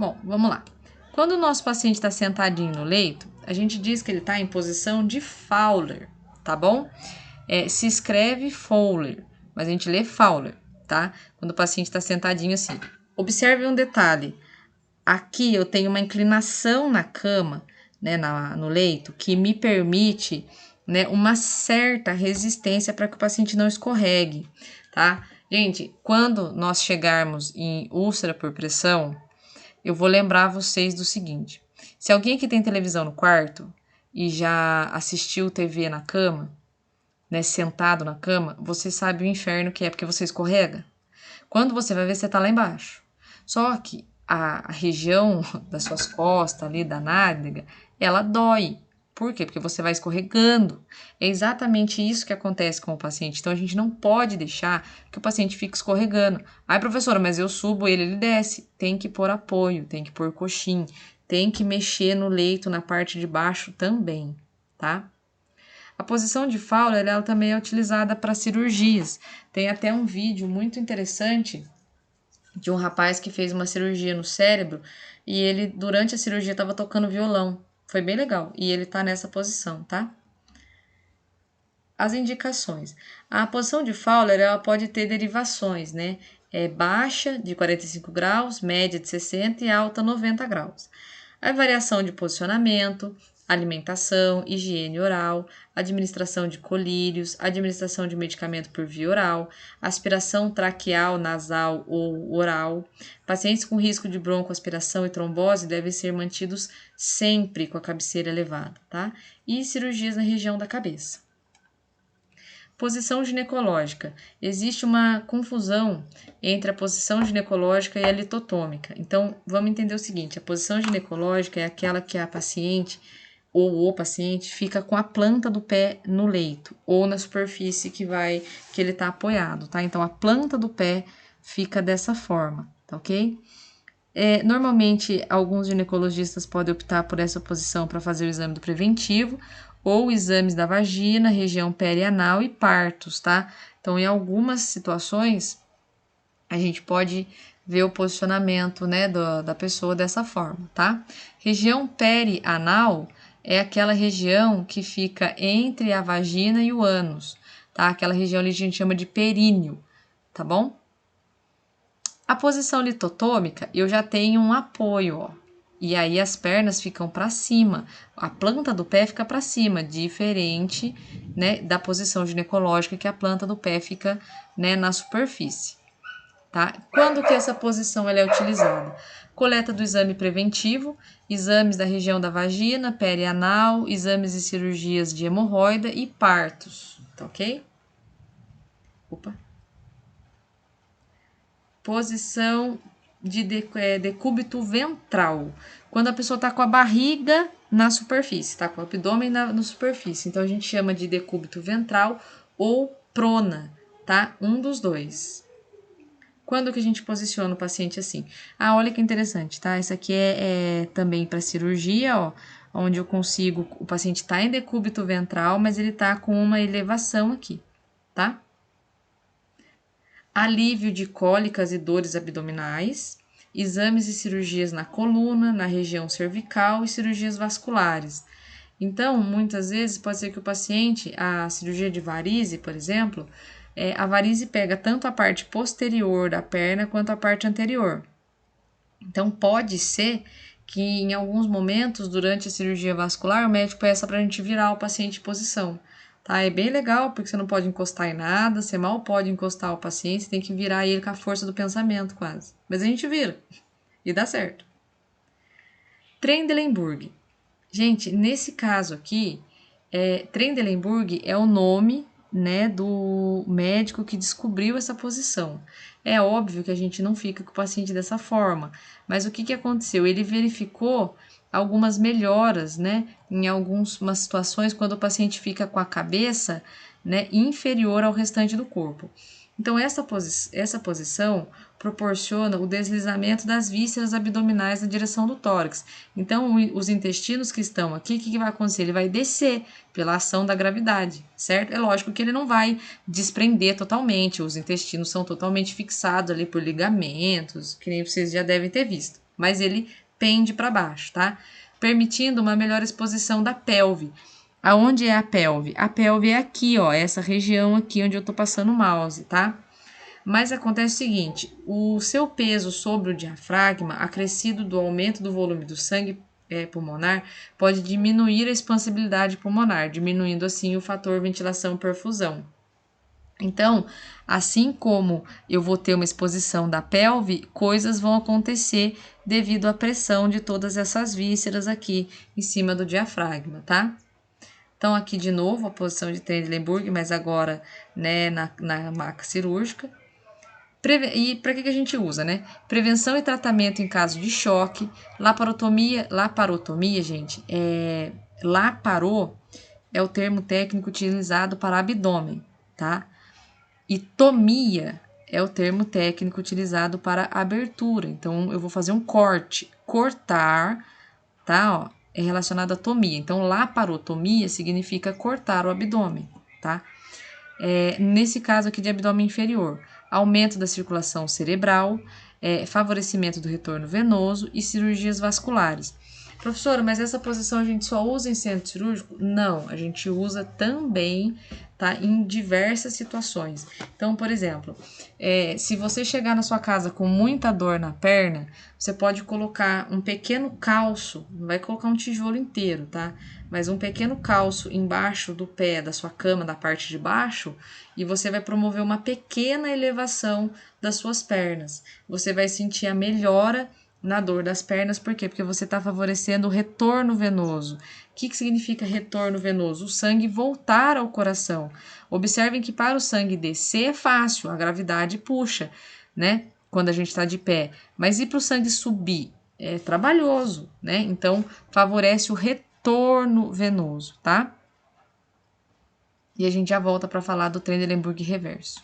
Bom, vamos lá. Quando o nosso paciente está sentadinho no leito, a gente diz que ele está em posição de Fowler, tá bom? Se escreve Fowler, mas a gente lê Fowler, tá? Quando o paciente está sentadinho assim. Observe um detalhe. Aqui eu tenho uma inclinação na cama, né, no leito, que me permite, né, uma certa resistência para que o paciente não escorregue, tá? Gente, quando nós chegarmos em úlcera por pressão, eu vou lembrar vocês do seguinte: se alguém que tem televisão no quarto e já assistiu TV na cama, né, sentado na cama, você sabe o inferno que é porque você escorrega. Quando você vai ver, você tá lá embaixo. Só que a região das suas costas ali, da nádega, ela dói. Por quê? Porque você vai escorregando. É exatamente isso que acontece com o paciente. Então, a gente não pode deixar que o paciente fique escorregando. Ai, professora, mas eu subo ele desce. Tem que pôr apoio, tem que pôr coxim, tem que mexer no leito, na parte de baixo também, tá? A posição de Fowler, ela também é utilizada para cirurgias. Tem até um vídeo muito interessante de um rapaz que fez uma cirurgia no cérebro e ele, durante a cirurgia, estava tocando violão. Foi bem legal. E ele tá nessa posição, tá? As indicações. A posição de Fowler, ela pode ter derivações, né? Baixa, de 45 graus, média de 60 e alta, 90 graus. A variação de posicionamento, alimentação, higiene oral, administração de colírios, administração de medicamento por via oral, aspiração traqueal, nasal ou oral. Pacientes com risco de broncoaspiração e trombose devem ser mantidos sempre com a cabeceira elevada, tá? E cirurgias na região da cabeça. Posição ginecológica. Existe uma confusão entre a posição ginecológica e a litotômica. Então, vamos entender o seguinte: a posição ginecológica é aquela que a paciente ou o paciente fica com a planta do pé no leito ou na superfície que ele está apoiado, tá? Então, a planta do pé fica dessa forma, tá ok? Normalmente, alguns ginecologistas podem optar por essa posição para fazer o exame do preventivo ou exames da vagina, região perianal e partos, tá? Então, em algumas situações, a gente pode ver o posicionamento, né, da pessoa dessa forma, tá? Região perianal é aquela região que fica entre a vagina e o ânus, tá? Aquela região ali a gente chama de períneo, tá bom? A posição litotômica, eu já tenho um apoio, ó. E aí as pernas ficam para cima, a planta do pé fica para cima, diferente, né, da posição ginecológica que a planta do pé fica, né, na superfície, tá? Quando que essa posição ela é utilizada? Coleta do exame preventivo, exames da região da vagina, perianal, exames e cirurgias de hemorroida e partos, tá ok? Posição de decúbito ventral. Quando a pessoa está com a barriga na superfície, tá com o abdômen na superfície. Então, a gente chama de decúbito ventral ou prona, tá? Um dos dois. Quando que a gente posiciona o paciente assim? Ah, olha que interessante, tá? Isso aqui é também para cirurgia, ó, onde eu consigo, o paciente está em decúbito ventral, mas ele tá com uma elevação aqui, tá? Alívio de cólicas e dores abdominais, exames e cirurgias na coluna, na região cervical e cirurgias vasculares. Então, muitas vezes pode ser que o paciente, a cirurgia de varize, por exemplo, a varize pega tanto a parte posterior da perna quanto a parte anterior. Então, pode ser que em alguns momentos, durante a cirurgia vascular, o médico peça para a gente virar o paciente em posição. Tá? É bem legal, porque você não pode encostar em nada, você mal pode encostar o paciente, você tem que virar ele com a força do pensamento, quase. Mas a gente vira, e dá certo. Trendelenburg. Gente, nesse caso aqui, Trendelenburg é o nome, né, do médico que descobriu essa posição. É óbvio que a gente não fica com o paciente dessa forma, mas o que aconteceu? Ele verificou algumas melhoras, né, em algumas situações quando o paciente fica com a cabeça, né, inferior ao restante do corpo. Então, essa posição proporciona o deslizamento das vísceras abdominais na direção do tórax. Então, os intestinos que estão aqui, o que vai acontecer? Ele vai descer pela ação da gravidade, certo? É lógico que ele não vai desprender totalmente, os intestinos são totalmente fixados ali por ligamentos, que nem vocês já devem ter visto, mas ele pende para baixo, tá? Permitindo uma melhor exposição da pelve. Aonde é a pelve? A pelve é aqui, ó, essa região aqui onde eu tô passando o mouse, tá? Mas acontece o seguinte, o seu peso sobre o diafragma, acrescido do aumento do volume do sangue pulmonar, pode diminuir a expansibilidade pulmonar, diminuindo assim o fator ventilação-perfusão. Então, assim como eu vou ter uma exposição da pelve, coisas vão acontecer devido à pressão de todas essas vísceras aqui em cima do diafragma, tá? Então, aqui de novo a posição de Trendelenburg, mas agora, né, na maca cirúrgica. E para que a gente usa, né? Prevenção e tratamento em caso de choque, laparotomia, gente, laparô é o termo técnico utilizado para abdômen, tá? E tomia é o termo técnico utilizado para abertura. Então, eu vou fazer um corte. Cortar, tá? Ó, é relacionado à tomia. Então, laparotomia significa cortar o abdômen, tá? Nesse caso aqui de abdômen inferior, aumento da circulação cerebral, favorecimento do retorno venoso e cirurgias vasculares. Professora, mas essa posição a gente só usa em centro cirúrgico? Não, a gente usa também, tá, em diversas situações. Então, por exemplo, se você chegar na sua casa com muita dor na perna, você pode colocar um pequeno calço, não vai colocar um tijolo inteiro, tá? Mas um pequeno calço embaixo do pé da sua cama, da parte de baixo, e você vai promover uma pequena elevação das suas pernas. Você vai sentir a melhora na dor das pernas, por quê? Porque você está favorecendo o retorno venoso. O que significa retorno venoso? O sangue voltar ao coração. Observem que para o sangue descer é fácil, a gravidade puxa, né? Quando a gente está de pé. Mas e para o sangue subir? É trabalhoso, né? Então, favorece o retorno venoso, tá? E a gente já volta para falar do Trendelenburg reverso.